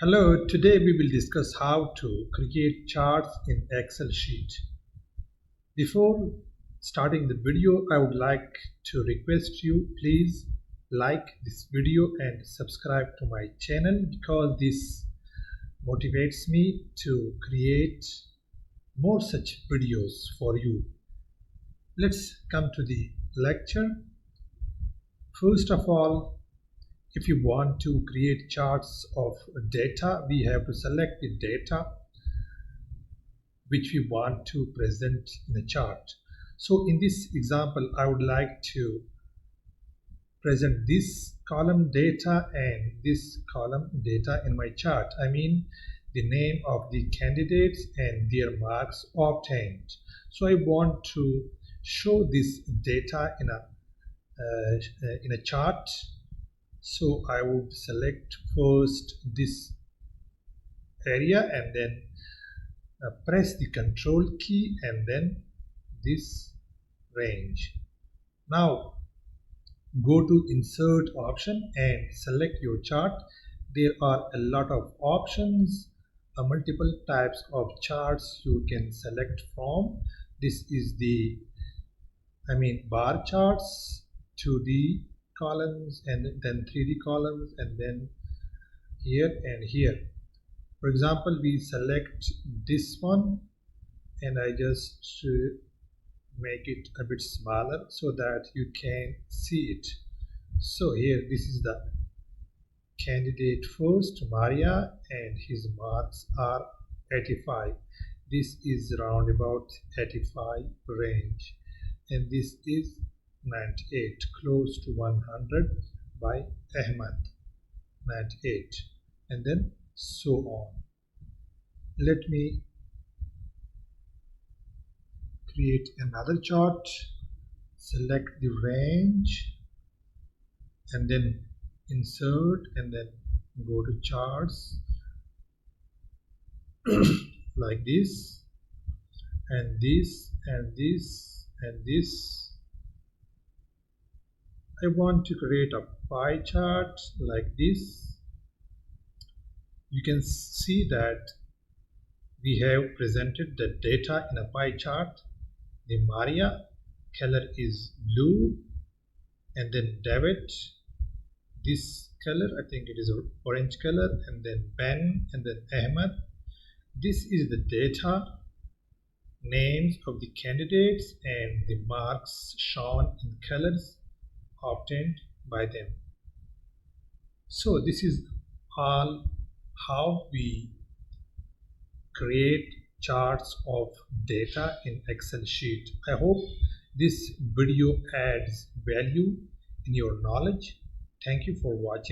Hello, today we will discuss how to create charts in Excel sheet. Before starting the video, I would like to request you please like this video and subscribe to my channel because this motivates me to create more such videos for you. Let's come to the lecture. First of all, if you want to create charts of data, we have to select the data which we want to present in a chart. So in this example, I would like to present this column data and this column data in my chart. I mean the name of the candidates and their marks obtained. So I want to show this data in a chart. So I would select first this area and then press the control key and then this range. Now go to insert option and select your chart. There are a lot of options, multiple types of charts you can select from. This is the bar charts, 2D columns and then 3D columns and then here and here. For example, we select this one and I just make it a bit smaller so that you can see it. So here this is the candidate first, Maria, and his marks are 85. This is around about 85 range and this is 98, close to 100 by Ahmad, 98, and then so on. Let me create another chart, select the range and then insert and then go to charts like this and this and this and this. I want to create a pie chart like this. You can see that we have presented the data in a pie chart. The Maria color is blue and then David, this color I think it is orange color, and then Ben and then Ahmed. This is the data, names of the candidates and the marks shown in colors obtained by them. So this is all how we create charts of data in Excel sheet. I hope this video adds value in your knowledge. Thank you for watching.